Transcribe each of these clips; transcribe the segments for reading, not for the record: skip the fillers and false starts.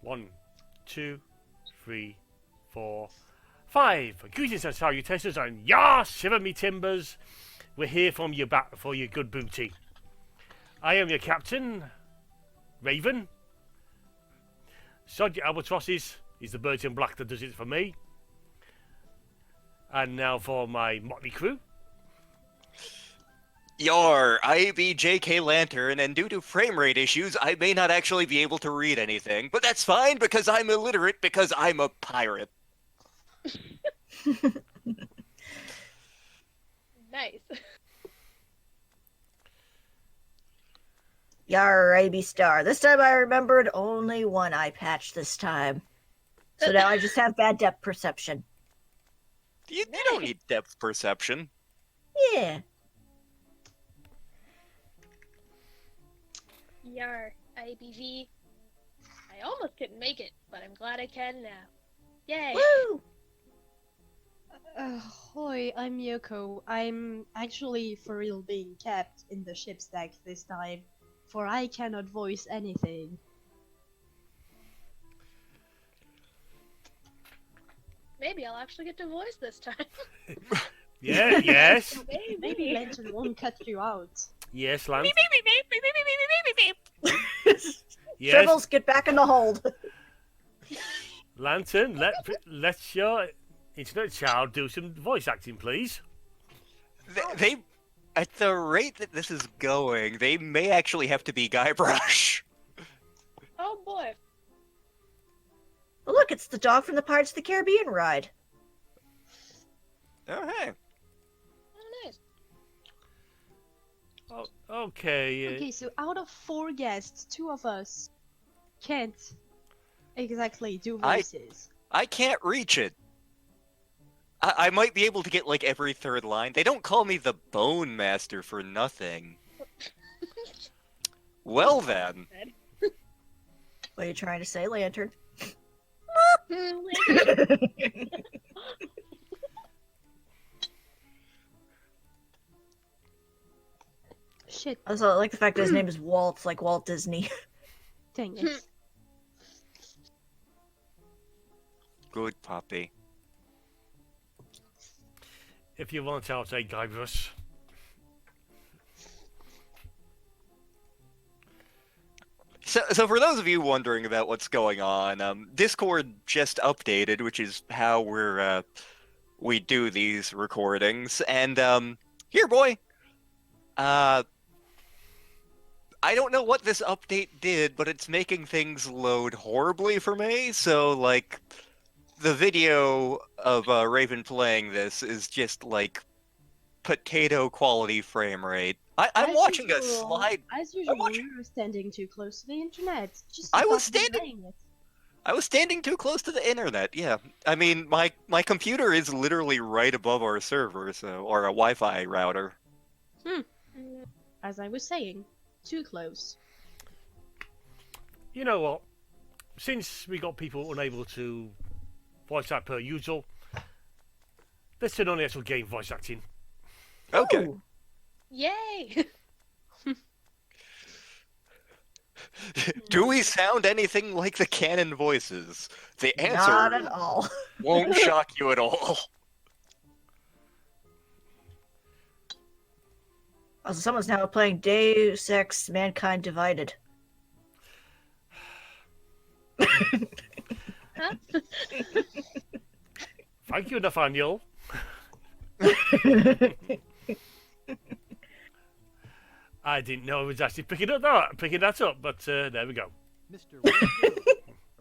1, 2, 3, 4, 5. Greetings and salutations, and shiver me timbers. We're here from your back for your good booty. I am your captain, Raven. Sod your albatrosses. He's the birds in black that does it for me. And now for my motley crew. I be JKLantern, and due to frame rate issues, I may not actually be able to read anything. But that's fine, because I'm illiterate, because I'm a pirate. Nice. Yar, AB Star. This time I remembered only one eye patch this time. So now I just have bad depth perception. You don't need depth perception. Yeah. Yar, IBV. I almost couldn't make it, but I'm glad I can now. Yay! Woo! Hoi, I'm Yoko. I'm actually for real being kept in the ship's deck this time, for I cannot voice anything. Maybe I'll actually get to voice this time. Yeah, yes. Maybe Lantern won't cut you out. Yes, Lance. Yes. Shrivels, get back in the hold. Lantern, let your internet child do some voice acting, please. They at the rate that this is going, they may actually have to be Guybrush. Oh boy. Well, look, it's the dog from the Pirates of the Caribbean ride. Oh, hey. Oh, nice. Oh, okay. Okay, so out of 4 guests, 2 of us can't exactly do voices. I can't reach it. I might be able to get, like, every 3rd line. They don't call me the Bone Master for nothing. Well, then. What are you trying to say, Lantern? Shit, Also, I like the fact that his name is Walt, like Walt Disney. dang it. Good puppy. If you want, I'll say Guybrush. So for those of you wondering about what's going on, Discord just updated, which is how we do these recordings. And here, boy, I don't know what this update did, but it's making things load horribly for me. So like, the video of Raven playing this is just like potato quality frame rate. I'm As watching a usual- slide. As usual, you were standing too close to the internet. Just I was stop standing- delaying it. I was standing too close to the internet. Yeah, I mean my computer is literally right above our server, or a Wi-Fi router. As I was saying, too close. You know what? Since we got people unable to voice act per usual, let's turn on the actual game voice acting. Okay. Ooh. Yay! Do we sound anything like the canon voices? The answer Not at all. won't shock you at all. Also, someone's now playing Deus Ex Mankind Divided. Huh? Thank you, Nathaniel. I didn't know I was actually picking that up, but there we go. Mr. Wood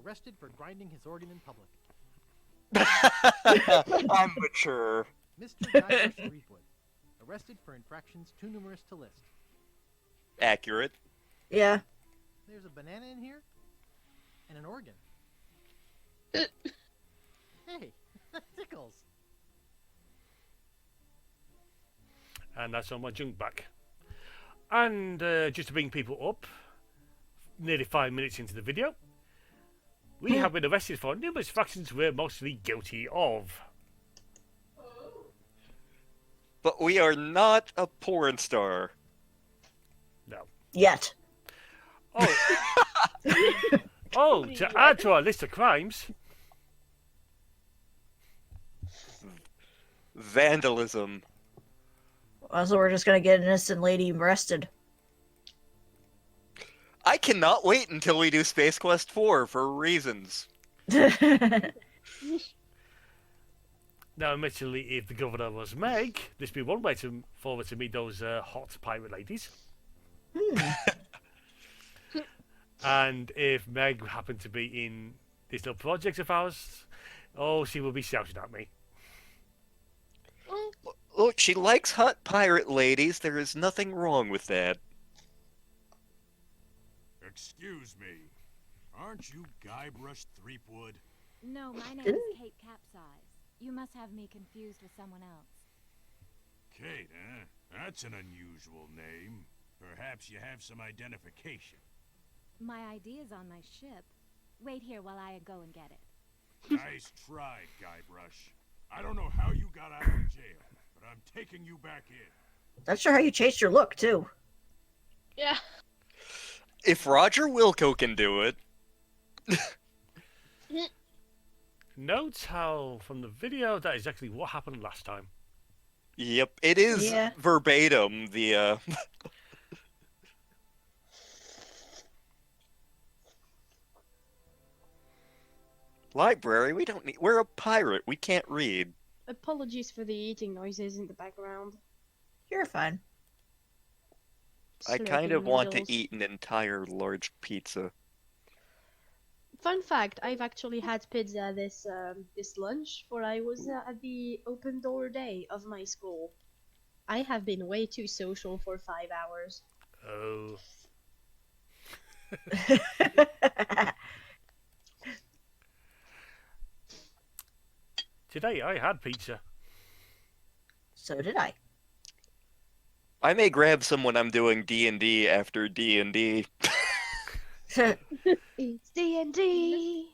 arrested for grinding his organ in public. I'm mature. Mr. Guybrush Threepwood arrested for infractions too numerous to list. Accurate. Yeah. There's a banana in here and an organ. Hey, that tickles. And that's on my junk back. And just to bring people up, nearly 5 minutes into the video, we have been arrested for numerous factions we're mostly guilty of. But we are not a porn star. No. Yet. Oh. Oh, to add to our list of crimes. Vandalism. Also, we're just gonna get an innocent lady arrested. I cannot wait until we do Space Quest 4 for reasons. Now, admittedly, if the governor was Meg, this would be one way to forward to meet those hot pirate ladies. And if Meg happened to be in this little project of ours, oh, she will be shouting at me. Look, she likes hot pirate ladies. There is nothing wrong with that. Excuse me. Aren't you Guybrush Threepwood? No, my name is Kate Capsize. You must have me confused with someone else. Kate, eh? That's an unusual name. Perhaps you have some identification. My ID is on my ship. Wait here while I go and get it. Nice try, Guybrush. I don't know how you got out of jail, but I'm taking you back in. Not sure how you changed your look, too. Yeah. If Roger Wilco can do it, Note how, from the video, that is actually what happened last time. yep, it is Yeah. verbatim the library. We don't need. We're a pirate. We can't read. Apologies for the eating noises in the background. You're fine. I kind of Slurping want to noodles. eat an entire large pizza. Fun fact: I've actually had pizza this lunch, for I was at the open door day of my school. I have been way too social for 5 hours. Oh. Today I had pizza. So did I. I may grab some when I'm doing D&D after D&D. It's D&D.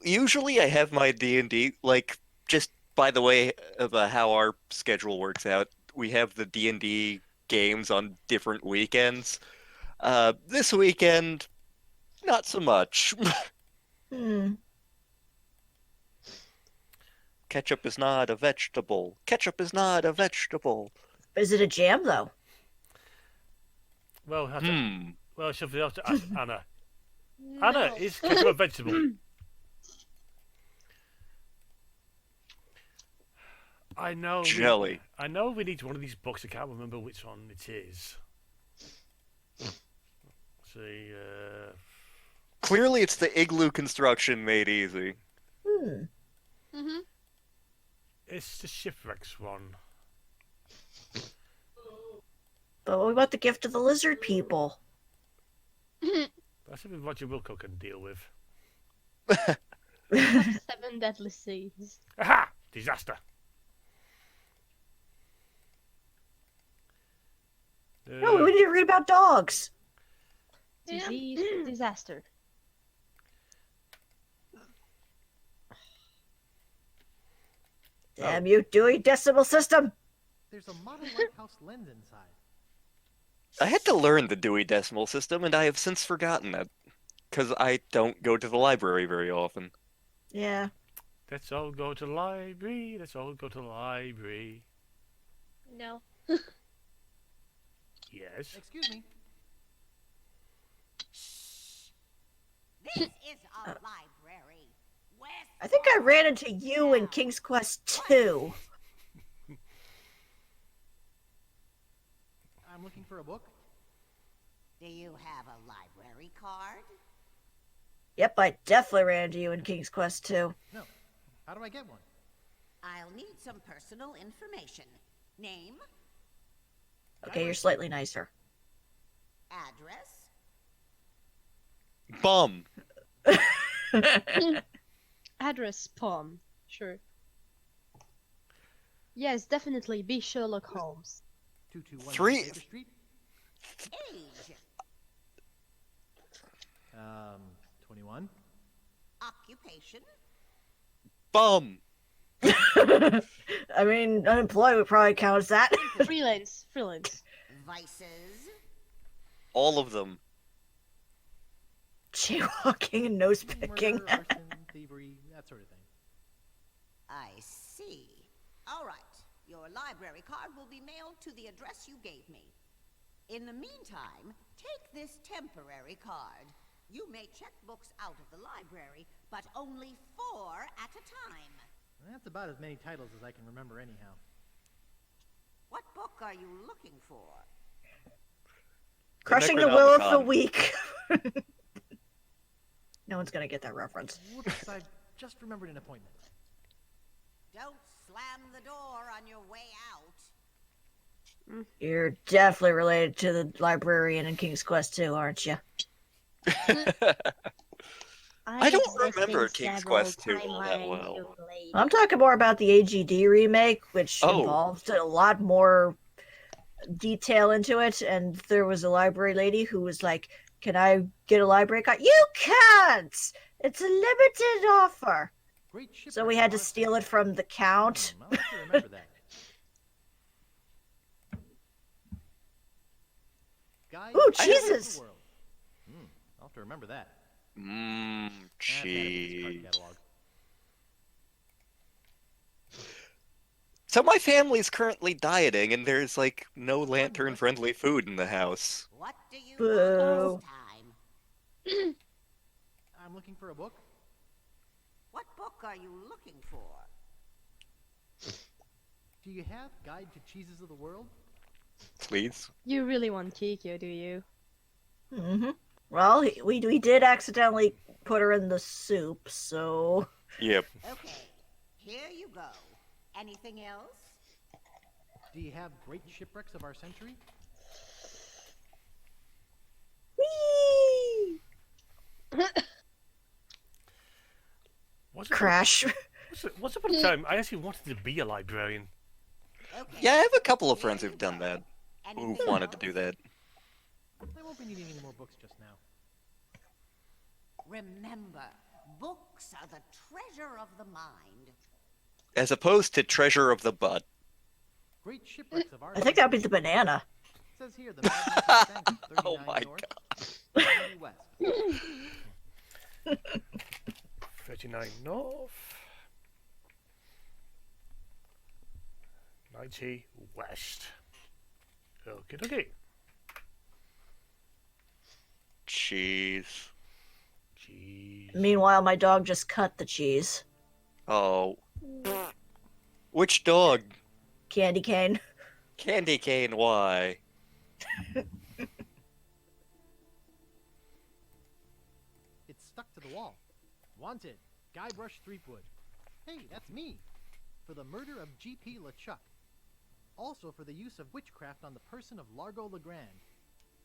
Usually I have my D&D, like, just by the way of how our schedule works out, we have the D&D games on different weekends. This weekend, not so much. Ketchup is not a vegetable. Ketchup is not a vegetable. Is it a jam, though? Well, have Hmm. well, should we have to ask Anna? No. Anna, is ketchup a vegetable? I know. Jelly. I know we need one of these books. I can't remember which one it is. See, Clearly it's the igloo construction made easy. Mm-hmm. it's the shipwrecks one. But what about the gift of the lizard people? That's something Roger Wilco can deal with. 7 deadly sins. Aha! Disaster. No, we need to read about dogs. Yeah. Disease, disaster. Damn you, Dewey Decimal System. There's a model lighthouse lens inside. I had to learn the Dewey Decimal System, and I have since forgotten it. Because I don't go to the library very often. Yeah. Let's all go to the library. Let's all go to the library. No. Yes. Excuse me. This is a library. I think I ran into you in King's Quest 2. I'm looking for a book. Do you have a library card? Yep, I definitely ran into you in King's Quest 2. No. How do I get one? I'll need some personal information. Name, Okay, you're slightly nicer. address, Bum. Address palm. Sure. Yes, definitely be Sherlock Holmes. 221 Three- Baker Street. age, 21. occupation, Bum. I mean, unemployed would probably count as that. Freelance. Freelance. vices, All of them. jaywalking and nose picking. Murder, arson, thievery, that sort of thing. I see. All right. Your library card will be mailed to the address you gave me. In the meantime, take this temporary card. You may check books out of the library, but only 4 at a time. That's about as many titles as I can remember anyhow. What book are you looking for? Crushing the Will of the Necronomicon. Weak. No one's gonna get that reference. Whoops, I just remembered an appointment. Don't slam the door on your way out. You're definitely related to the librarian in King's Quest 2, aren't you? I don't remember King's Quest 2 all that well. I'm talking more about the AGD remake, which involved a lot more detail into it. And there was a library lady who was like, "Can I get a library card?" You can't! It's a limited offer. Great ship So we had to steal it from the Count. I'll have to remember that. Guide Ooh, to the Jesus! world. I'll have to remember that. Cheese. Catalog. So my family's currently dieting, and there's like no lantern-friendly food in the house. What do you Boo. want this time? I'm looking for a book. What book are you looking for? Do you have Guide to Cheeses of the World? Please. You really want Kikyo, do you? Mm-hmm. Well, we did accidentally put her in the soup, so... Yep. Okay, here you go. Anything else? Do you have Great Shipwrecks of Our Century? Whee! Crash. Once upon a time, I actually wanted to be a librarian. Okay. Yeah, I have a couple of friends Here who've you done go. that. Who Anything wanted to else? do that. I won't be needing any more books just now. Remember, books are the treasure of the mind. As opposed to treasure of the butt. Great Shipwrecks of Our I think that'd be the banana. Says here the Mad sank at 39 Oh my north, 90 west. 39 north. 90 west. Okay. Cheese. Jeez. Meanwhile, my dog just cut the cheese. Oh. Which dog? Candy cane. Candy cane, why? It's stuck to the wall. Wanted, Guybrush Threepwood. Hey, that's me. For the murder of G.P. LeChuck. Also for the use of witchcraft on the person of Largo Legrand.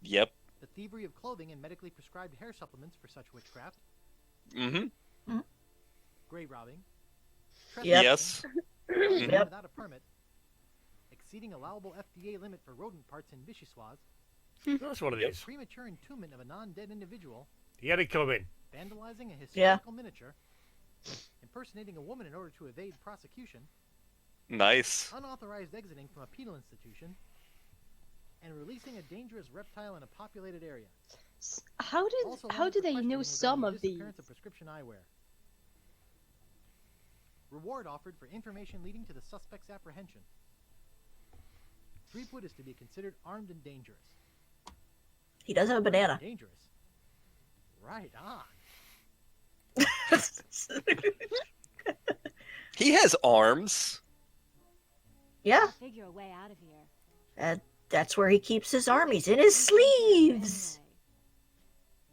Yep. The thievery of clothing and medically prescribed hair supplements for such witchcraft. Mm-hmm. Grave robbing. Yep. Yes. Trespassing Yep. without a permit. Exceeding allowable FDA limit for rodent parts in Vichyssoise. That's what it is. Premature entombment of a non-dead individual. He had it coming. Vandalizing a Yeah. historical miniature. Impersonating a woman in order to evade prosecution. Nice. Unauthorized exiting from a penal institution. And releasing a dangerous reptile in a populated area. How Also do wanted for they questioning know regarding some the of these? disappearance of prescription eyewear. Reward offered for information leading to the suspect's apprehension. Threepwood is to be considered armed and dangerous. He does have a banana. Dangerous. Right on. He has arms. Yeah, I'll figure a way out of here. that's where he keeps his armies, in his sleeves. Anyway,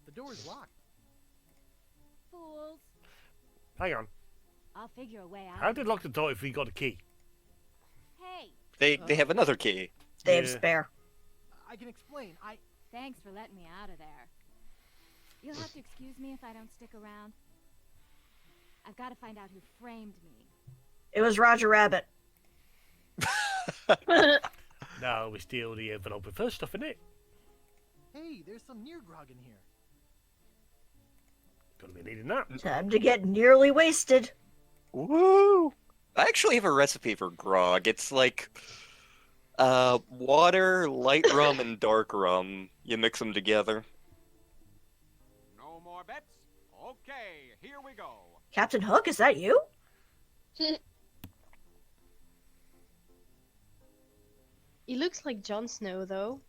The door is locked. fools. Hang on. I'll figure a way out. How did lock the door if we got a key? Hey, They have another key. They have Yeah. spare. I can explain. thanks for letting me out of there. You'll have to excuse me if I don't stick around. I've got to find out who framed me. It was Roger Rabbit. Now we steal the envelope with first stuff in it. Hey, there's some near grog in here. Gonna be needing that. Time to get nearly wasted. Woo! I actually have a recipe for grog. It's like water, light rum, and dark rum. You mix them together. No No more bets? Okay, here we go. Captain Hook, is that you? He looks like Jon Snow, though.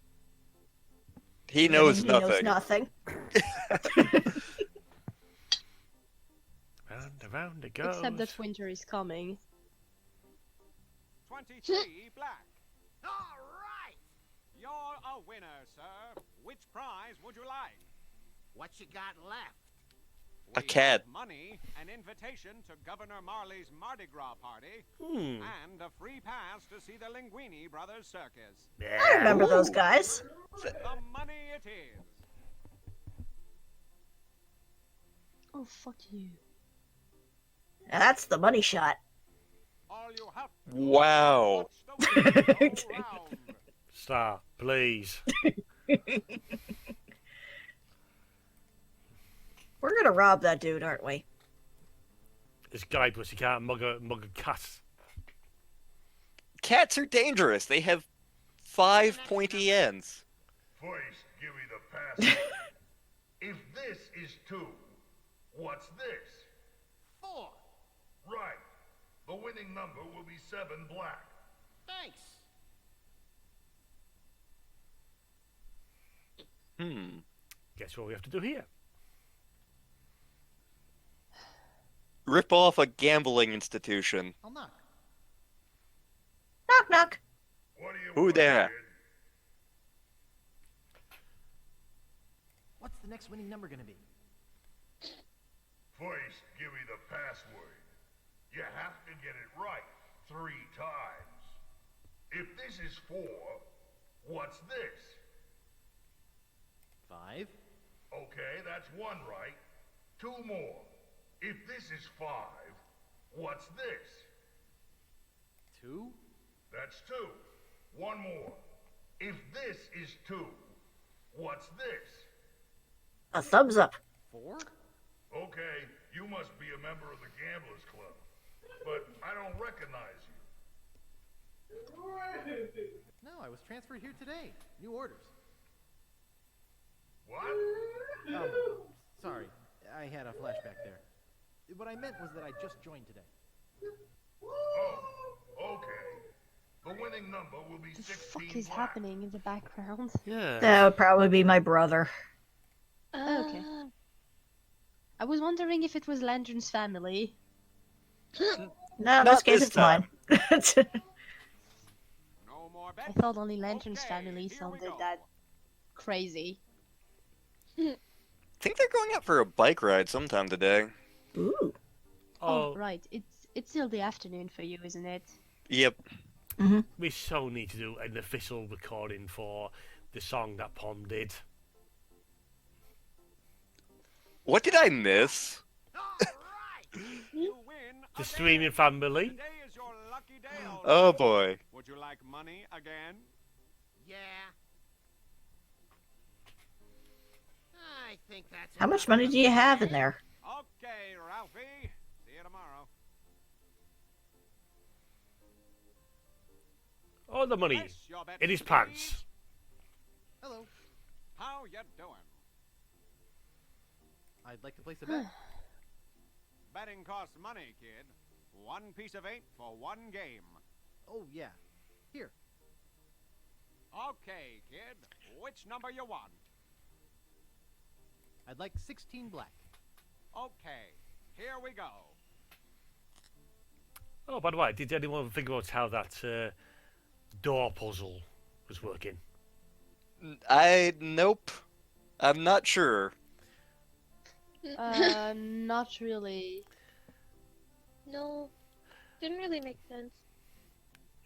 He knows He nothing. knows nothing. Round and round it goes. Except that winter is coming. 23 black. All right. You're a winner, sir. Which prize would you like? What you got left? A cat. Have money, an invitation to Governor Marley's Mardi Gras party, Hmm. and a free pass to see the Linguini Brothers Circus. I remember those guys. The money it is. Oh, fuck you. That's the money shot. All you have to Wow. watch the wheel go round. Stop, please. We're gonna rob that dude, aren't we? This Guybrush, he can't mug a cat. Cats are dangerous. They have 5 pointy ends. First, give me the password. If this is 2, what's this? 4. Right. The winning number will be 7 black. Thanks. Guess what we have to do here? Rip off a gambling institution. I'll knock. Knock knock. What do you Who want, there? kid? What's the next winning number gonna be? First, give me the password. You have to get it right 3 times. If this is 4, what's this? 5. Okay, that's 1 right. 2 more. If this is 5, what's this? 2. That's 2. 1 more. If this is 2, what's this? A thumbs up. 4. Okay, you must be a member of the Gamblers Club, but I don't recognize you. No, I was transferred here today. New orders. What? Sorry, I had a flashback there. What I meant was that I just joined today. Oh, okay. The winning number will be The 16 fuck is black. happening in the background? Yeah. That would probably be my brother. Okay. I was wondering if it was Lantern's family. No, in Not this case, this it's time. mine. No more bets? I thought only Lantern's Okay, family here we sounded go. that crazy. I think they're going out for a bike ride sometime today. Ooh. Oh, right. It's still the afternoon for you, isn't it? Yep. We so need to do an official recording for the song that Pom did. What did I miss? All right. You win The again. streaming family. Today is your lucky day. all Oh right. boy. Would you like money again? Yeah. I think that's How much money do you have in there? Okay, Ralphie. See you tomorrow. All the money Place your bets, in his please. pants. Hello. How you doing? I'd like to place a bet. Betting costs money, kid. 1 piece of 8 for 1 game. Oh, yeah. Here. Okay, kid. Which number you want? I'd like 16 black. Okay. Here we go. Oh, by the way, did anyone figure out how that door puzzle was working? Nope. I'm not sure. Not really. No, didn't really make sense.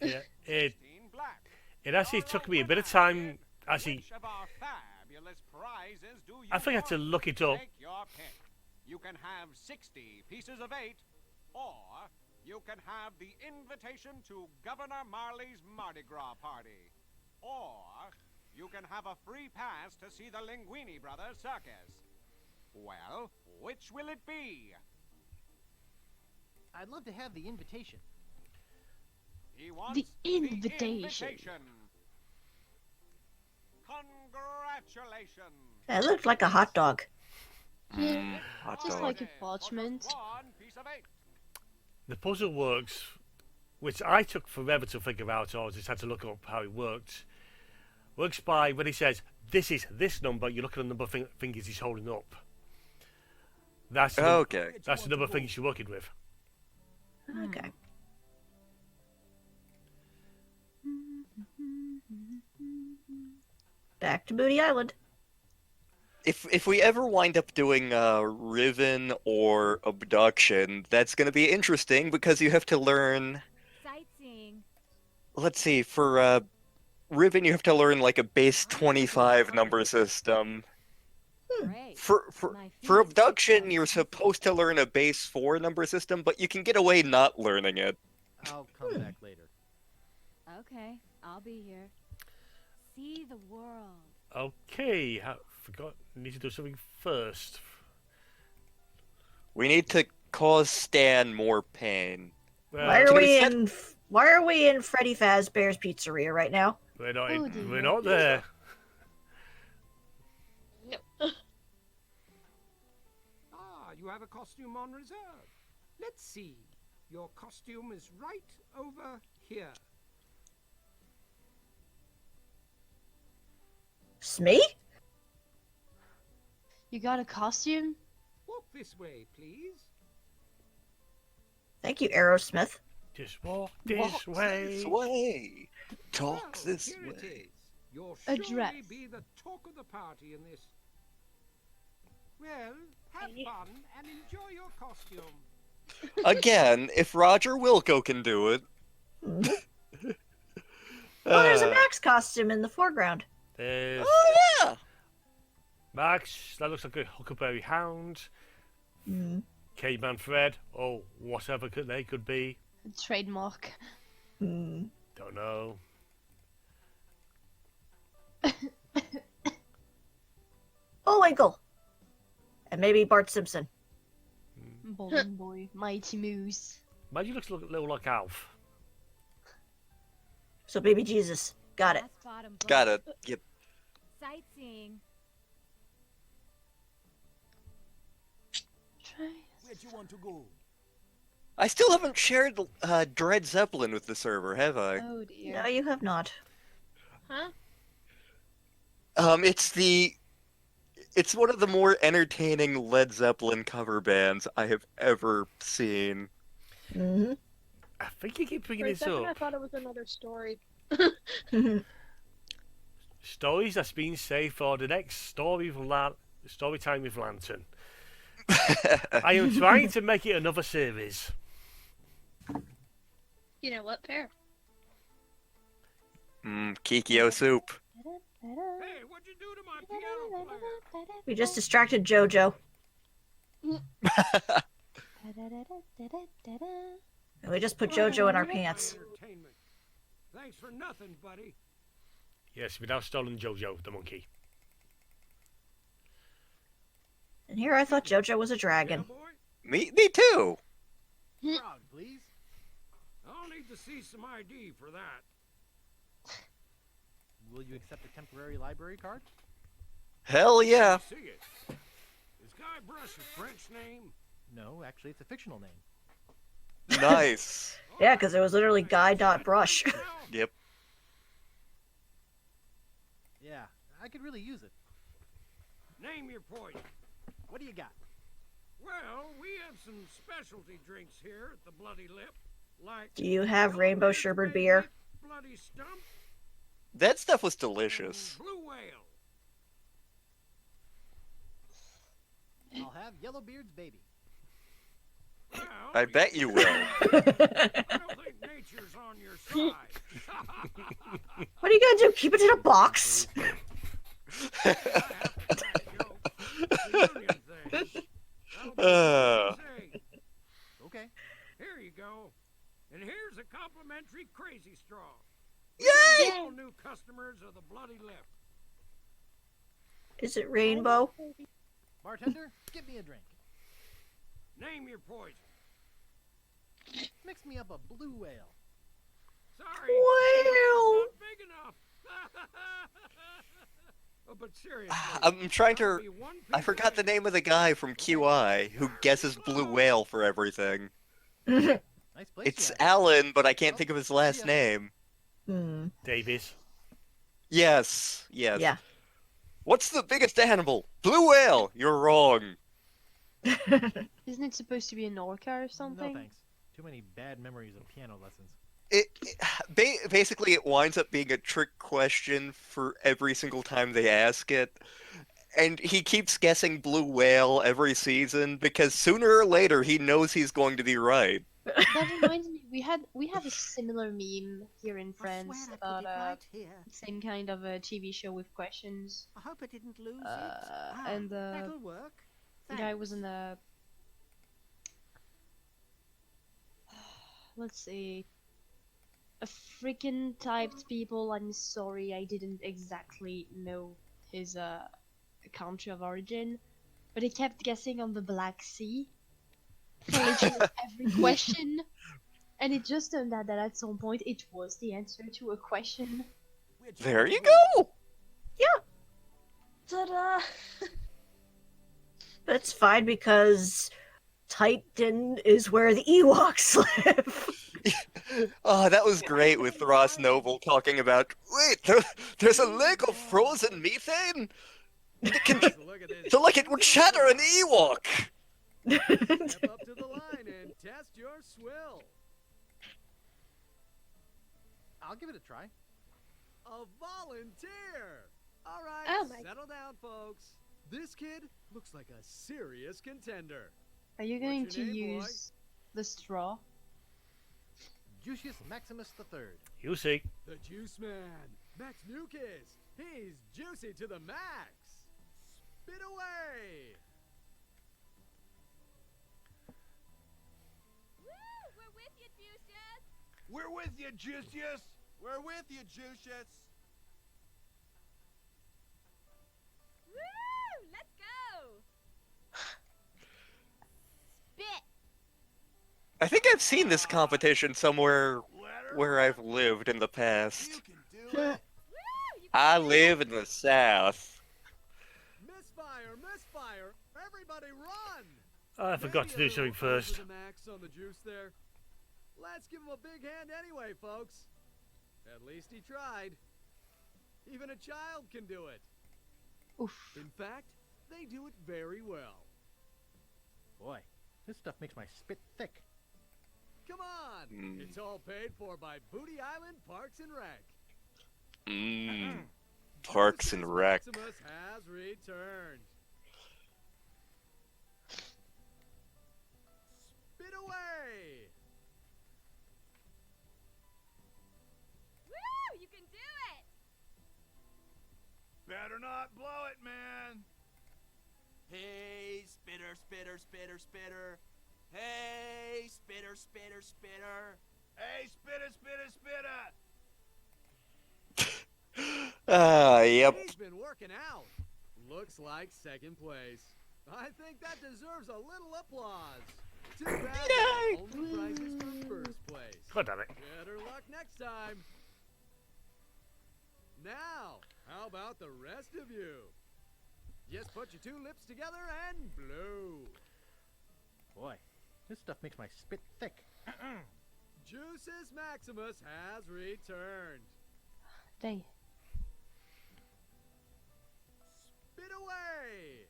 Yeah, it 16 black. actually All took right, me a bit of winner, time. kid. Actually, Which of our fabulous prizes do you I think I had to want? look it up. Take your pick. You can have 60 pieces of 8, or you can have the invitation to Governor Marley's Mardi Gras party, or you can have a free pass to see the Linguini Brothers Circus. Well, which will it be? I'd love to have the invitation. He wants invitation. Congratulations. That looked like a hot dog. Hot Just dog. like a parchment. The puzzle works, which I took forever to figure out, or I just had to look up how it worked. Works by when he says, this is this number, you look at the number of fingers he's holding up. That's the, Okay. that's the number of fingers you're working with. Okay. Back to Booty Island. If we ever wind up doing Riven or Abduction, that's going to be interesting because you have to learn. Sightseeing. Let's see, for Riven you have to learn like a base 25 number system. Great. For Abduction you're supposed to learn a base 4 number system, but you can get away not learning it. I'll come back later. Okay, I'll be here. See the world. Okay, forgot. Need to do something first. We need to cause Stan more pain. Why are we in Freddy Fazbear's Pizzeria right now? We're not. Oh, dear. We're not there. You have a costume on reserve. Let's see. Your costume is right over here. Smee? You got a costume? Walk this way, please. Thank you, Aerosmith. Just walk this way. This way. Talk this Here it way. is. You'll A surely dress. be the talk of the party in this. Well, have fun and enjoy your costume. Again, if Roger Wilco can do it. Oh, there's a Max costume in the foreground. There's Oh yeah. Max. That looks like a Huckleberry Hound. Caveman Fred. Oh, whatever they could be. Trademark. Don't know. Bullwinkle. And maybe Bart Simpson. Bowling Boy. Mighty Moose. Imagine looks a little like Alf. So baby Jesus. Got it. Last bottom Got black. it. Yep. Sightseeing. Where'd you want to go? I still haven't shared Dread Zeppelin with the server, have I? Oh dear. No, you have not. Huh? It's one of the more entertaining Led Zeppelin cover bands I have ever seen. Mm-hmm. I think you keep bringing For a this second, I up. thought it was another story. Stories that's been saved for the next story time with Lantern. I am trying to make it another series. You know what? Fair. Kikyo soup. Hey, what'd you do to my piano player? We just distracted JoJo. And we just put JoJo in our pants. Entertainment. Thanks for nothing, buddy. Yes, without stolen Jojo, the monkey. And here I thought JoJo was a dragon. Yeah, boy? Me too. Frog, please. I'll need to see some ID for that. Will you accept a temporary library card? Hell yeah. See it. Is Guybrush a French name? No, actually, it's a fictional name. Nice. Yeah, because it was literally Guy.Brush. Yep. Yeah, I could really use it. Name your poison. What do you got? Well, we have some specialty drinks here at the Bloody Lip, like Do you have rainbow sherbet beer? Bloody Stump, That stuff was delicious. Blue Whale. I'll have Yellowbeard's baby. Well, I bet you will. I don't think nature's on your side. What are you gonna do? Keep it in a box? Okay. Here you go. And here's a complimentary Crazy Straw. Yay! All new customers of the Bloody Lip. Is it rainbow? Bartender, give me a drink. Name your poison. Mix me up a blue whale. Sorry. Whale. Not big enough. But seriously, I'm trying that'll to. be one I piece forgot of the eight. name of the guy from QI who guesses blue whale for everything. Nice place It's you have. Alan, but I can't Well, think of his see last ya. name. Hmm. Davies. Yes, yes. Yeah. What's the biggest animal? Blue whale! You're wrong. Isn't it supposed to be an orca or something? No thanks. Too many bad memories of piano lessons. Basically, it winds up being a trick question for every single time they ask it. And he keeps guessing blue whale every season because sooner or later he knows he's going to be right. That reminds me, we have a similar meme here in I France swear I about put it right here. same kind of a TV show with questions. I hope I didn't lose it. And That'll work. the guy was in a let's see, African typed people. I'm sorry, I didn't exactly know his country of origin, but he kept guessing on the Black Sea for literally every question, and it just turned out that at some point it was the answer to a question. There you go! Ta-da! That's fine because Titan is where the Ewoks live. Oh, that was great with Ross Noble talking about, wait, there's a lake of frozen methane? So like it would shatter an Ewok! Step up to the line and test your swill. I'll give it a try. A volunteer. All right, Oh my- settle down, folks. This kid looks like a serious contender. Are you going What's to your name, boy? use the straw? Juicius Maximus III. You'll see. The Juice Man, Max Nukis. He's juicy to the max. Spit away. Woo! We're with you, Juicius! We're with you, Juicius. We're with you, Juicius. Woo! Let's go! Spit! I think I've seen this competition somewhere where I've lived in the past. You can do it. Woo! You I can do it! live in the South. Misfire, misfire. Everybody run. I forgot to do something first. The max on the juice there. Let's give him a big hand anyway, folks. At least he tried. Even a child can do it. Oof. In fact, they do it very well. Boy, this stuff makes my spit thick. Come on! It's all paid for by Booty Island Parks and Rec. Parks and Rec. Maximus has returned. Spit away! Woo! You can do it! Better not blow it, man. Hey, spitter, spitter, spitter, spitter. Hey, spitter, spitter, spitter. Hey, spitter, spitter, spitter. Yep. He's been working out. Looks like second place. I think that deserves a little applause. Too bad there are only prizes for first place. God damn it. Better luck next time. Now, how about the rest of you? Just put your two lips together and blow. Boy, this stuff makes my spit thick. Juices Maximus has returned. Dang. Spit away.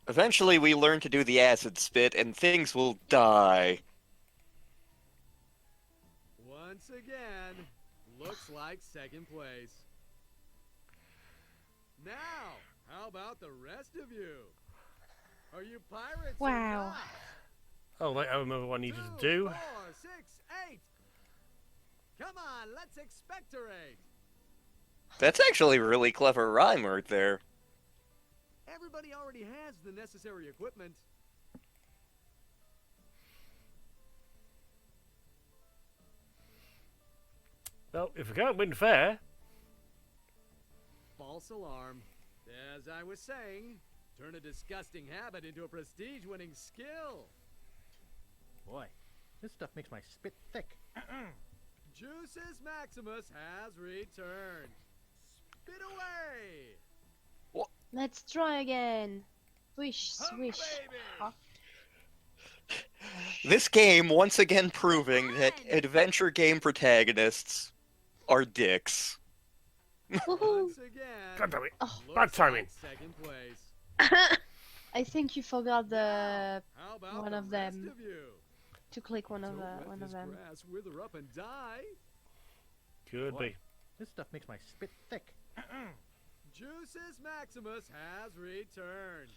Eventually we learn to do the acid spit and things will die. Once again, looks like second place. Now, how about the rest of you? Are you pirates or Wow. not? Oh, wait, I remember what I needed to 2, do. 4, 6, 8. Come on, let's expectorate. That's actually a really clever rhyme right there. Everybody already has the necessary equipment. Well, if we can't win fair, False alarm. As I was saying, turn a disgusting habit into a prestige-winning skill. Boy, this stuff makes my spit thick. Juices Maximus has returned. Spit away! Let's try again. Swish, Hum, swish. baby! Huh? This game once again proving that adventure game protagonists are dicks. Woohoo! Once again, God damn it. Oh. Bad looks timing. like second place. I think you forgot the How about one the of rest them. of you? to click one Don't of let this them. grass wither up and die. Could Boy. be. This stuff makes my spit thick. Juices Maximus has returned.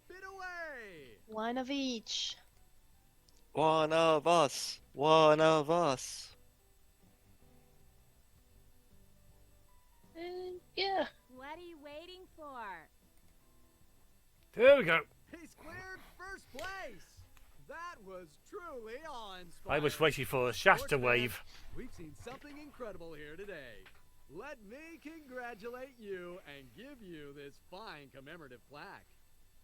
Spit away! One of each. One of us. One of us. And yeah. What are you waiting for? There we go. He's cleared first place. That was truly awe-inspiring. I was waiting for a Shasta wave. We've seen something incredible here today. Let me congratulate you and give you this fine commemorative plaque.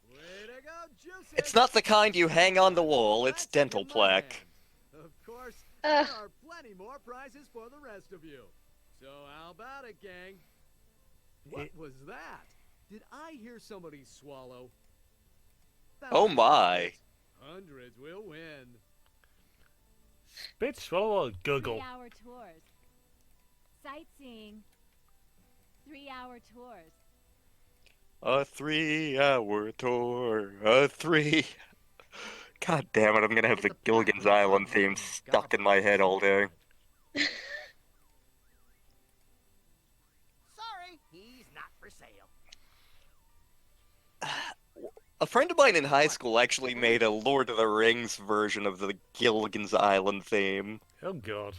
Way to go, Juices! It's not the kind you hang on the wall, it's Let's dental give 'em a plaque. hand. Of course, Uh. there are plenty more prizes for the rest of you. So how about it, gang? What was that? Did I hear somebody swallow? Oh my. Hundreds will win. Spit, swallow, or gurgle. 3-hour tours. Sightseeing. 3-hour tours. A 3-hour tour. A 3. God damn it, I'm gonna have the Gilligan's Island theme stuck in my head all day. Sorry, he's not for sale. A friend of mine in high school actually made a Lord of the Rings version of the Gilligan's Island theme. Oh god.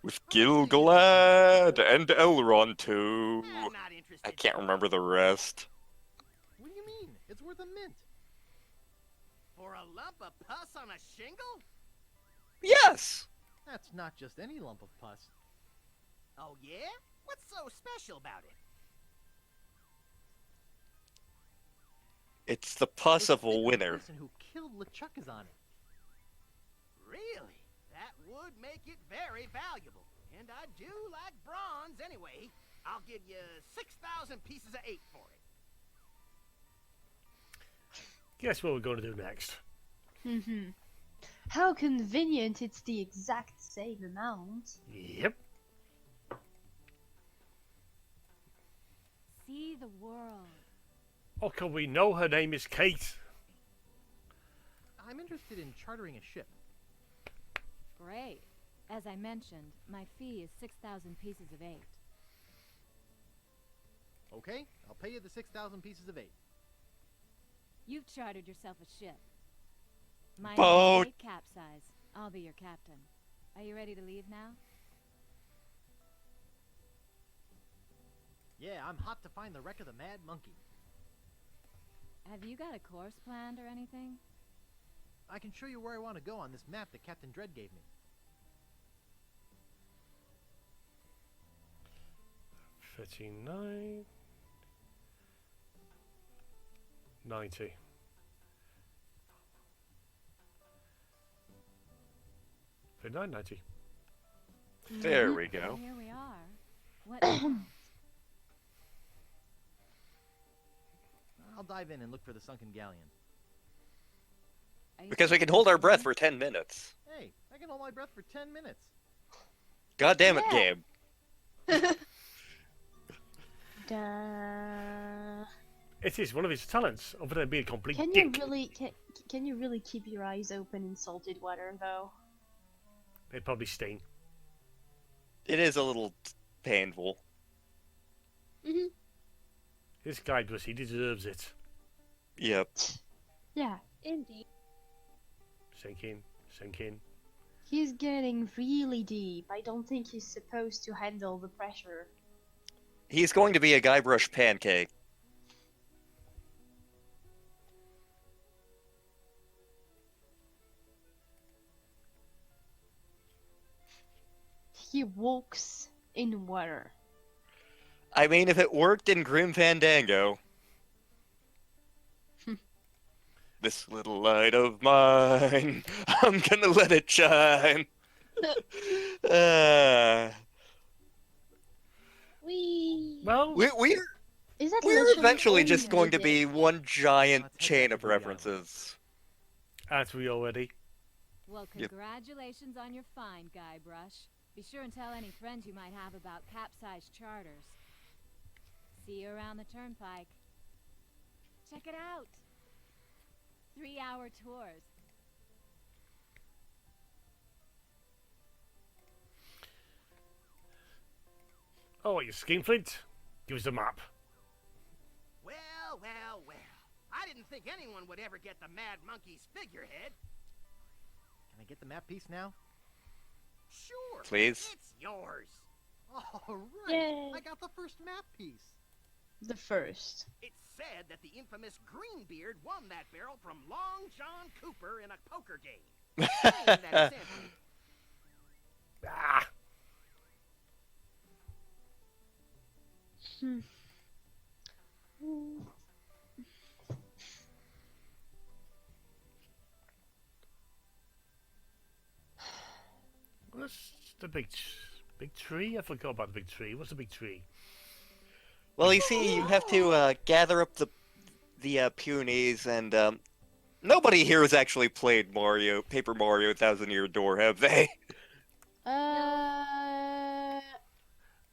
With Gilgalad and Elrond too. I'm not interested. I can't remember the rest. What do you mean? It's worth a mint. For a lump of pus on a shingle? Yes! That's not just any lump of pus. Oh yeah? What's so special about it? It's the pus of a The winner. person who killed LeChuck is on it. Really? That would make it very valuable. And I do like bronze anyway. I'll give you 6,000 pieces of 8 for it. Guess what we're going to do next? How convenient it's the exact same amount. Yep. See the world. Oh, can we know her name is Kate? I'm interested in chartering a ship. Great. As I mentioned, my fee is 6,000 pieces of 8. Okay, I'll pay you the 6,000 pieces of 8. You've chartered yourself a ship. My Boat. big capsize. I'll be your captain. Are you ready to leave now? Yeah, I'm hot to find the wreck of the Mad Monkey. Have you got a course planned or anything? I can show you where I want to go on this map that Captain Dread gave me. 39. 90. For 990. There we go. Well, here we are. What? I'll dive in and look for the sunken galleon. Are you Because we can hold our breath for 10 minutes. Hey, I can hold my breath for 10 minutes. God damn it, Yeah. game. It is one of his talents, other than being a complete Can you dick. really can you really keep your eyes open in salted water though? They probably sting. It is a little painful. Mhm. This Guybrush, he deserves it. Yep. Yeah, Indeed. Sink in, sink in. he's getting really deep. I don't think he's supposed to handle the pressure. He's going to be a Guybrush pancake. He walks in water. I mean, if it worked in Grim Fandango. This little light of mine, I'm gonna let it shine. Wee. Well, We're Is that we're literally eventually all just you going to did? be one giant Let's head chain back of to Booty Island. references. aren't we already? Well, Yep. congratulations on your find, Guybrush. Be sure and tell any friends you might have about capsized charters. See you around the turnpike. Check it out. 3-hour tours. Oh, what, you skinflint? Give us a map. Well, well, well. I didn't think anyone would ever get the Mad Monkey's figurehead. Can I get the map piece now? Sure. Please? It's yours. All right. Yay. I got the first map piece. The first. It's said that the infamous Greenbeard won that barrel from Long John Cooper in a poker game. Saying that it's empty. Ah! Hmm. What's the big tree? I forgot about the big tree. What's the big tree? Well, you see, you have to gather up the peonies, and nobody here has actually played Paper Mario Thousand Year Door, have they?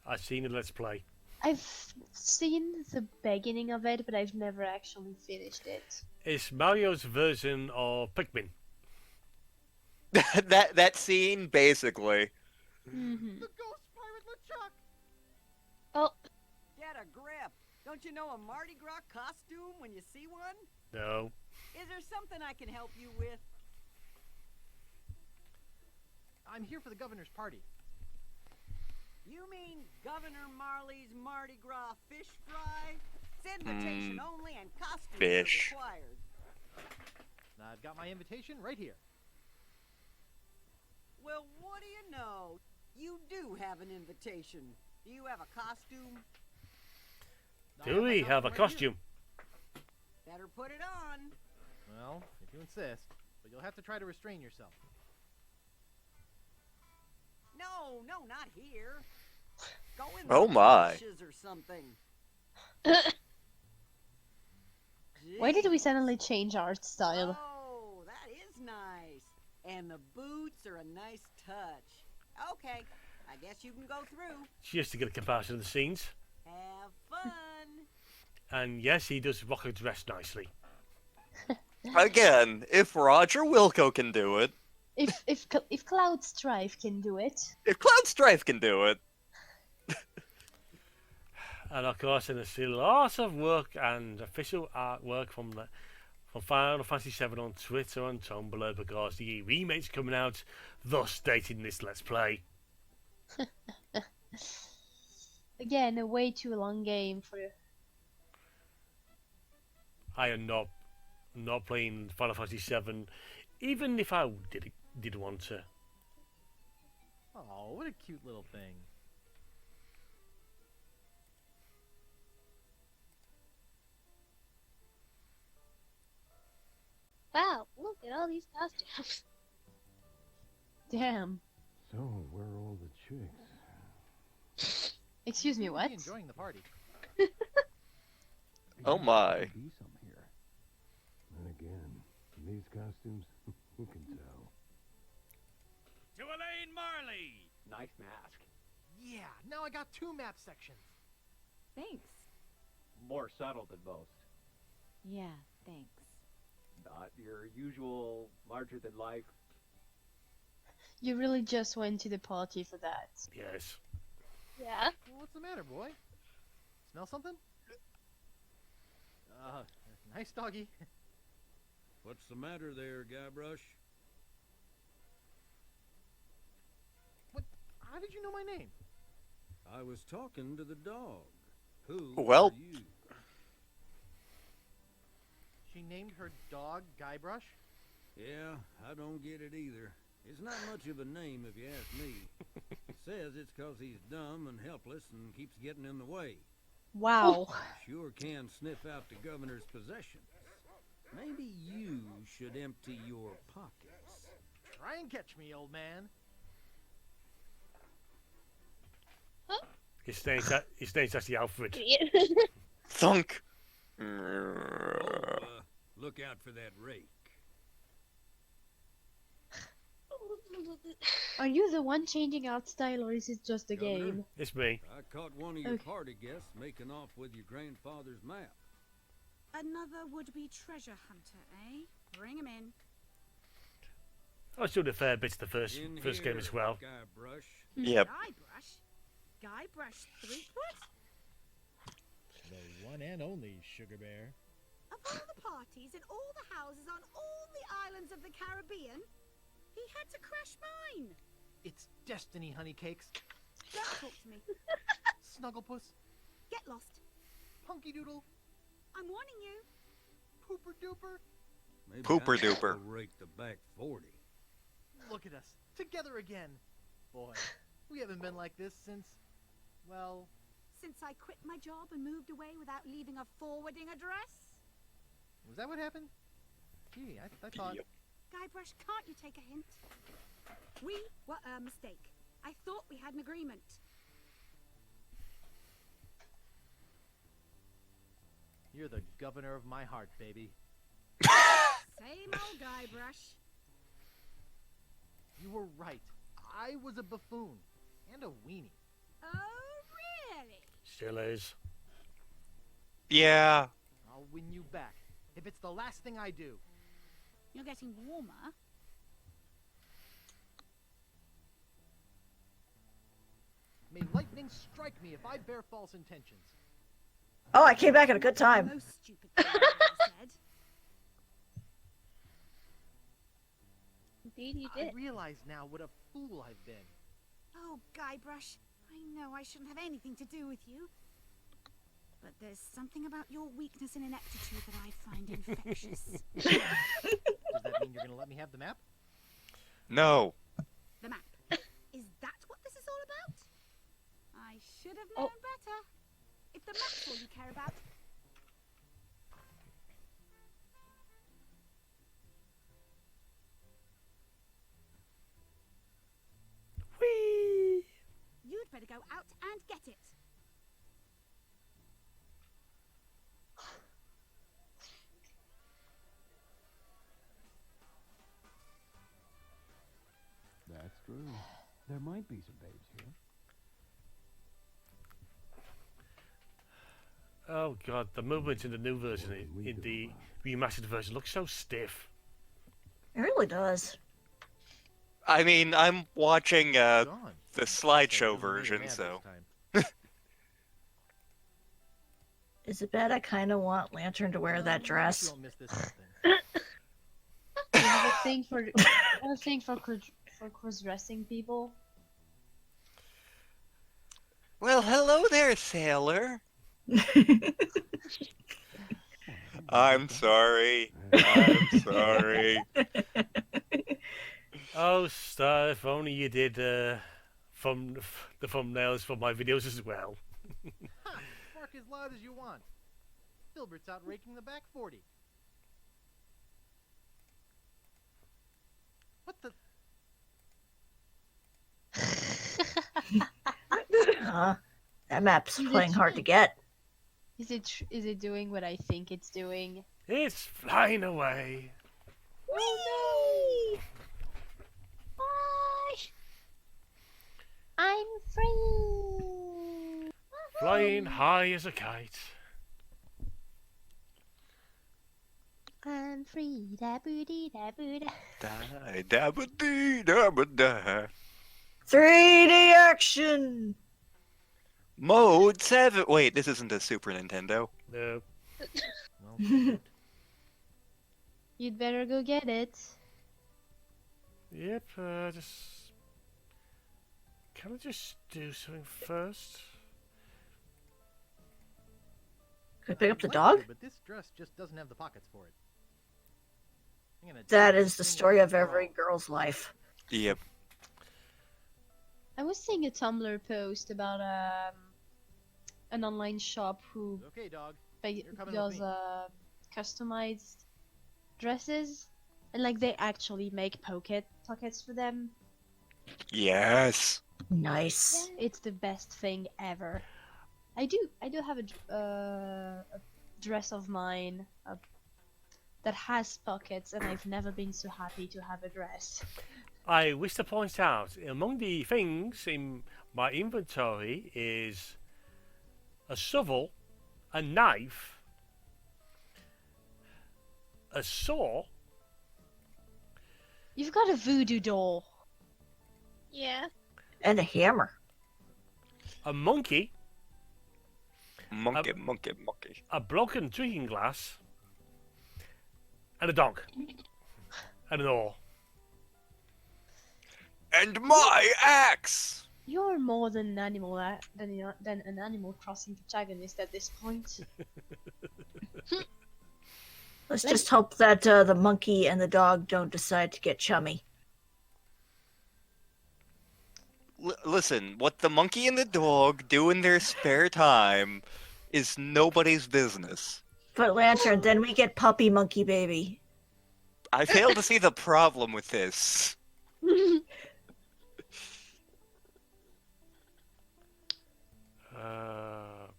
I've seen it. Let's play. I've seen the beginning of it, but I've never actually finished it. It's Mario's version of Pikmin. that scene, basically. Mm-hmm. The ghost pirate LeChuck. Oh, Get a grip. Don't you know a Mardi Gras costume when you see one? No. Is there something I can help you with? I'm here for the governor's party. You mean Governor Marley's Mardi Gras fish fry? It's invitation only and costumes Fish. are required. I've got my invitation right here. Well, what do you know? You do have an invitation. Do you have a costume? I Do my we have a right here. costume? Better put it on. Well, if you insist, but you'll have to try to restrain yourself. No, not here. Go in Oh the my. bushes or something. Why did we Jeez. suddenly change art style? Oh, that is nice. And the boots are a nice touch. Okay, I guess you can go through. Just to get a comparison of the scenes. Have fun. And yes, he does rock a dress nicely. Again, if Roger Wilco can do it, If Cloud Strife can do it, if Cloud Strife can do it, And of course, there's still lots of work and official artwork from Final Fantasy VII on Twitter and Tumblr, because the remake's coming out, thus dating this Let's Play. again, a way too long game for. I am not playing Final Fantasy VII, even if I did want to. Oh, what a cute little thing. wow, look at all these costumes. Damn. So, where are all the chicks? Excuse me, Seem to what? be enjoying the party. oh my. Be some here. And again, in these costumes, who can tell? To Elaine Marley! Nice mask. Yeah, now I got 2 map sections. Thanks. More subtle than most. Yeah, thanks. Not your usual larger-than-life. You really just went to the party for that. Yes. Yeah. Well, what's the matter, boy? Smell something? Nice doggy. What's the matter there, Guybrush? What? How did you know my name? I was talking to the dog. Who Well- are you? She named her dog Guybrush? Yeah, I don't get it either. It's not much of a name if you ask me. It says it's 'cause he's dumb and helpless and keeps getting in the way. Wow. Sure can sniff out the governor's possessions. Maybe you should empty your pockets. Try and catch me, old man. His name's actually Alfred. Thunk. Look out for that rake. Are you the one changing art style, or is it just a Governor? game? It's me. I caught one of your Okay. party guests making off with your grandfather's map. Another would-be treasure hunter, eh? Bring him in. I was doing a fair bit of the first In game as well. Guybrush. Yep. Guybrush? Guybrush Threepwood? The one and only Sugar Bear. Of all the parties in all the houses on all the islands of the Caribbean, he had to crash mine. It's destiny, honey cakes. Don't talk to me. Snugglepuss. Get lost. Punky Doodle. I'm warning you. Pooper Dooper. Maybe Pooper I should duper. go rake the back 40. Look at us. Together again. Boy, we haven't been like this since, well... Since I quit my job and moved away without leaving a forwarding address? Was that what happened? Gee, I thought... Yep. Guybrush, can't you take a hint? We were a mistake. I thought we had an agreement. You're the governor of my heart, baby. Same old Guybrush. You were right. I was a buffoon. And a weenie. Oh, really? Still is. Yeah. I'll win you back. If it's the last thing I do. You're getting warmer. May lightning strike me if I bear false intentions. Oh, I came back at a good time. Most stupid thing I've ever said. Indeed, you I did. realize now what a fool I've been. Oh, Guybrush, I know I shouldn't have anything to do with you. But there's something about your weakness and ineptitude that I find infectious. Does that mean you're gonna let me have the map? No. The map. Is that what this is all about? I should have known better. If the map's all you care about. Whee! You'd better go out and get it. That's true. There might be some babes here. Oh god, the movement in the new version, in the remastered version, looks so stiff. It really does. I mean, I'm watching the Gone. slideshow version, so. Is it bad? I kind of want Lantern to wear that dress. Don't miss this whole thing. I have a thing for cross-dressing people. Well, hello there, sailor. I'm sorry. I'm sorry. Oh, Star, if only you did the thumbnails for my videos as well. Ha! Bark as loud as you want. Filbert's out raking the back 40. What the? That map's playing hard to get. Is it doing what I think it's doing? It's flying away. Whee! Bye. I'm free. Flying high as a kite. I'm free. Da boo dee da boo da. Die, da ba dee, da ba da. 3D action! Mode 7. Wait, this isn't a Super Nintendo. No. Well, You'd better go get it. Yep, just... Can I just do something first? Could I pick up the I'd like dog? to, but this dress just doesn't have the pockets for it. I'm gonna That take is the this thing story once of for every all. girl's life. Yep. I was seeing a Tumblr post about an online shop who Okay, dog. ba- coming with does me. customized dresses, and like they actually make pockets for them. Yes. Nice. It's the best thing ever. I do have a dress of mine that has pockets, and I've never been so happy to have a dress. I wish to point out, among the things in my inventory is a shovel, a knife, a saw. You've got a voodoo doll. Yeah. And a hammer. A monkey. Monkey. A broken drinking glass. And a dog. And an oar. And my axe! You're more than an animal than an Animal Crossing protagonist at this point. Let's just hope that the monkey and the dog don't decide to get chummy. Listen, what the monkey and the dog do in their spare time is nobody's business. But Lantern, then we get puppy monkey baby. I fail to see the problem with this. God.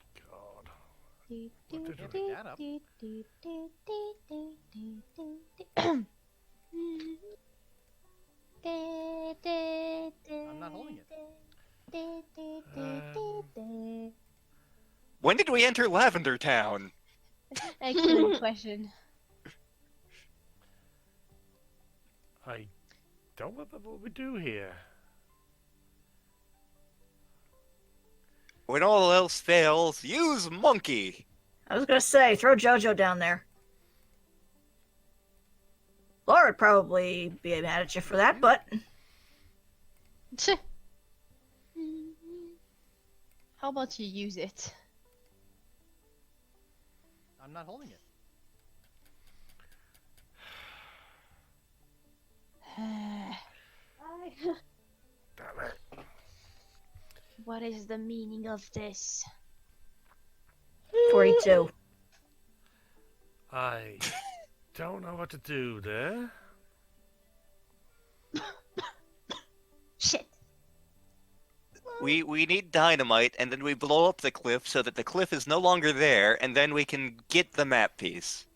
I'm not holding it. When did we enter Lavender Town? Excellent question. I don't remember what we do here. When all else fails, use monkey. I was gonna say, throw Jojo down there. Laura would probably be mad at you for that, but... How about you use it? I'm not holding it. Damn it. What is the meaning of this? 42. I don't know what to do there. Shit. We need dynamite, and then we blow up the cliff so that the cliff is no longer there, and then we can get the map piece.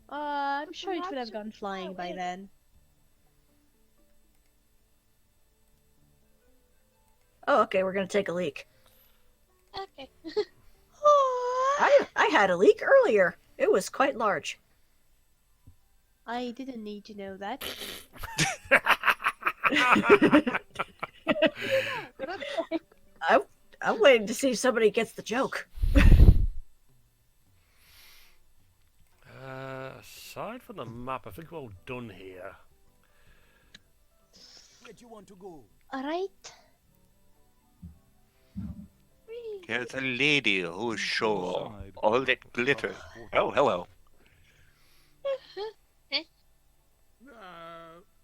I'm sure it would have gone flying by then. Oh, okay, we're gonna take a leak. Okay. I had a leak earlier. It was quite large. I didn't need to know that. I'm waiting to see if somebody gets the joke. Aside from the map, I think we're all done here. Where do you want to go? Alright. There's a lady who's sure all that glitter. Oh, hello.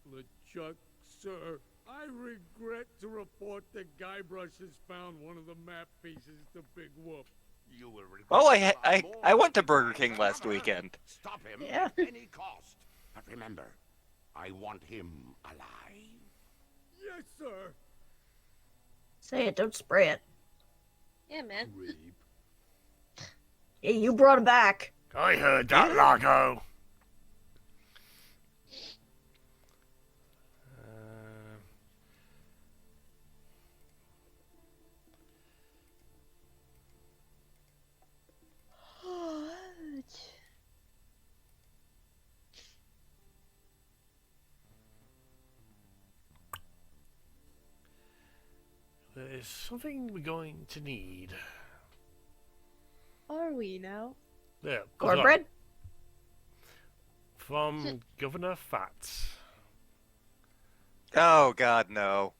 LeChuck, sir, I regret to report that Guybrush has found one of the map pieces to Big Woop. You will regret Oh, far more I went to than Burger you King will last ever. weekend. Stop him Yeah. at any cost. But remember, I want him alive. Yes, sir. Say it, don't spray it. Yeah, man. Yeah, you brought him back. I heard that, Largo. There's something we're going to need. Are we now? There. Cornbread? From Governor Fats. Oh, God, no.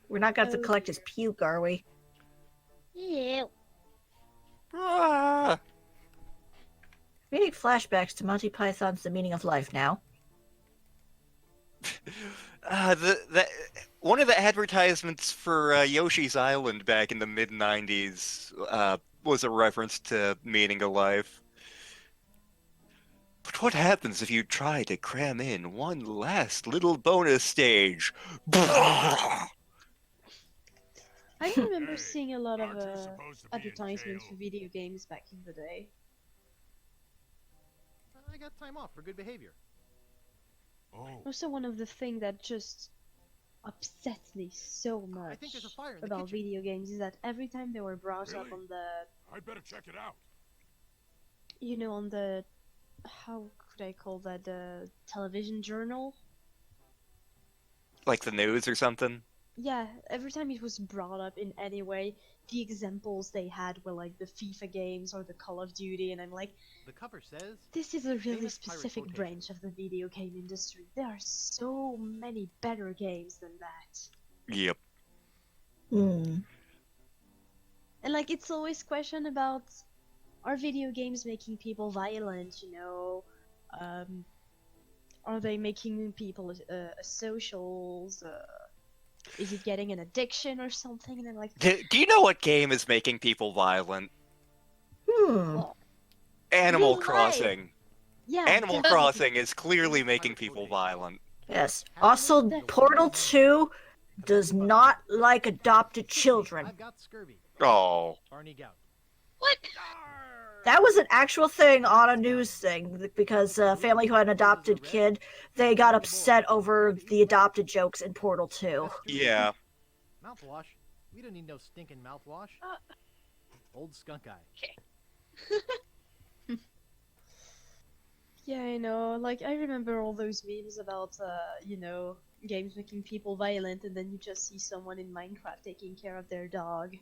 We're not going to collect his puke, are we? Ew. Ah. Reading flashbacks to Monty Python's The Meaning of Life now. One of the advertisements for Yoshi's Island back in the mid-90s was a reference to Meaning of Life. But what happens if you try to cram in one last little bonus stage? I remember seeing a lot of advertisements for video games back in the day. I got time off for good behavior. Also, one of the things that just upsets me so much think there's a fire in the about kitchen. video games is that every time they were brought up on the, I better check it out. you know, on the, how could I call that, the television journal? Like the news or something? Yeah, every time it was brought up in any way, the examples they had were like the FIFA games or the Call of Duty, and I'm like, The cover says, this is a really famous pirate specific quotation. branch of the video game industry. There are so many better games than that. Yep. Hmm. And like, it's always question about, are video games making people violent, you know? Are they making people socials? Is it getting an addiction or something? And I'm like, Do you know what game is making people violent? Animal Real life. Crossing. yeah. Animal definitely. Crossing is clearly making people violent. Yes. Also, Portal 2 does not like adopted children. I've got scurvy. Oh. Barney Gout. What? That was an actual thing on a news thing because a family who had an adopted kid, they got upset over the adopted jokes in Portal 2. Yeah. Mouthwash. We don't need no stinking mouthwash. Old skunk eye. Okay. Yeah, I know. Like, I remember all those memes about, you know, games making people violent, and then you just see someone in Minecraft taking care of their dog.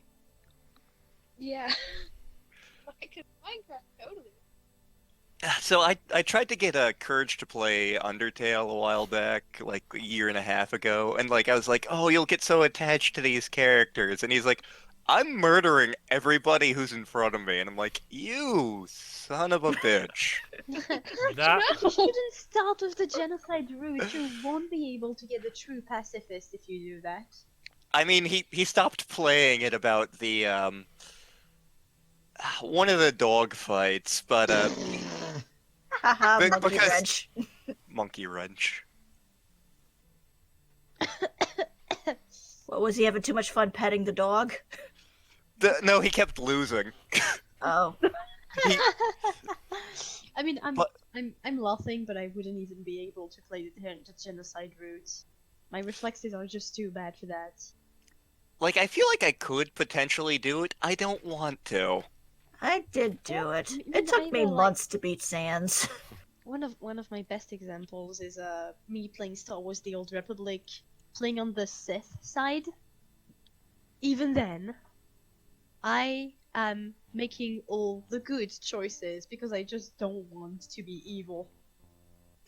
Yeah. Minecraft, totally. So I tried to get Courage to play Undertale a while back, like a year and a half ago, and like I was like, oh, you'll get so attached to these characters, and he's like, I'm murdering everybody who's in front of me, and I'm like, you son of a bitch. That You shouldn't start with the genocide route. You won't be able to get the true pacifist if you do that. I mean, he stopped playing at about the one of the dog fights, but Haha, monkey because- wrench. Monkey Wrench. What, was he having too much fun petting the dog? No, he kept losing. Oh. I mean, But- I'm laughing, but I wouldn't even be able to play the genocide route. My reflexes are just too bad for that. Like, I feel like I could potentially do it. I don't want to. I did do it. I It took me know, like- months to beat Sans. One of my best examples is me playing Star Wars: The Old Republic, playing on the Sith side. Even then, I am making all the good choices because I just don't want to be evil.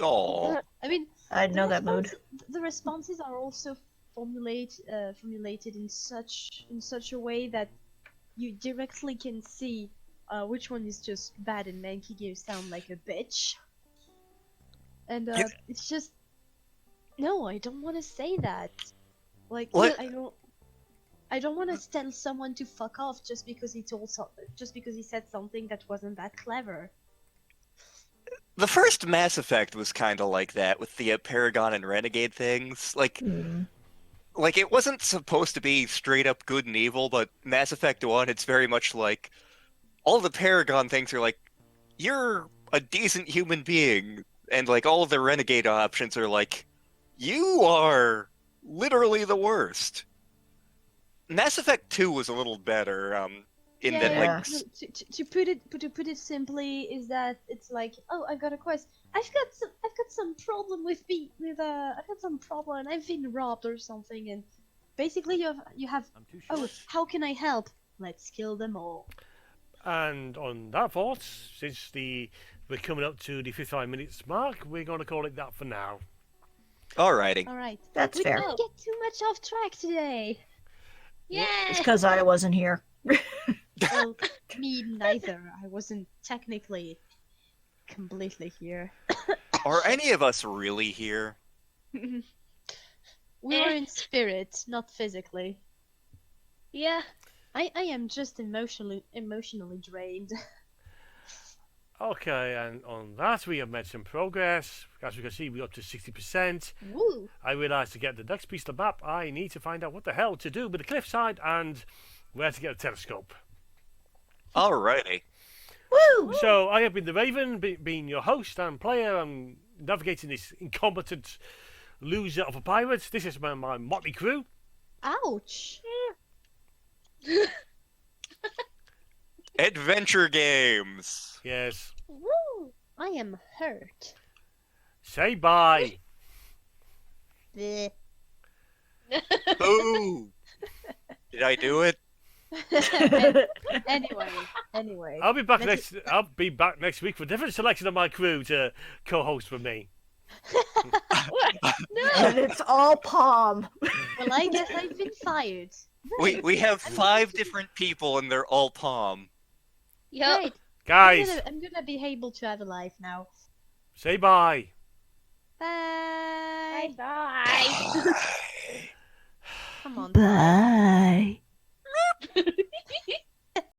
Oh. I mean, I know that mood. The responses are also formulated in such a way that you directly can see which one is just bad and making you sound like a bitch. And it's just no, I don't want to say that. Like What? I don't want to tell someone to fuck off just because he said something that wasn't that clever. The first Mass Effect was kind of like that with the Paragon and Renegade things. Like it wasn't supposed to be straight up good and evil, but Mass Effect 1, it's very much like all the Paragon things are like, you're a decent human being, and like all of the Renegade options are like, you are literally the worst. Mass Effect 2 was a little better, in that like no, to put it simply is that it's like, oh, I got a quest. I've got some problem I've got some problem and I've been robbed or something, and basically you have oh, how can I help? Let's kill them all. And on that thought, since we're coming up to the 55 minutes mark, we're going to call it that for now. Alrighty. All right. That's we fair. didn't get too much off track today. Yeah. It's because I wasn't here. Well, me neither. I wasn't technically completely here. Are any of us really here? We were in spirit, not physically. Yeah. I am just emotionally drained. Okay, and on that we have made some progress. As you can see, we're up to 60%. Woo! I realised to get the next piece of the map, I need to find out what the hell to do with the cliffside and where to get a telescope. Alrighty. Woo! So I have been the Raven, being your host and player, and navigating this incompetent loser of a pirate. This is my motley crew. Ouch! Adventure games. Yes. Woo! I am hurt. Say bye. Bleh. Ooh. Did I do it? Anyway. I'll be back next week for a different selection of my crew to co-host with me. And it's all Palm. Well, I guess I've been fired. We have 5 different people and they're all Palm. Yep. Great. Guys, I'm gonna be able to have a life now. say bye. Bye. Bye. Come on. Bye.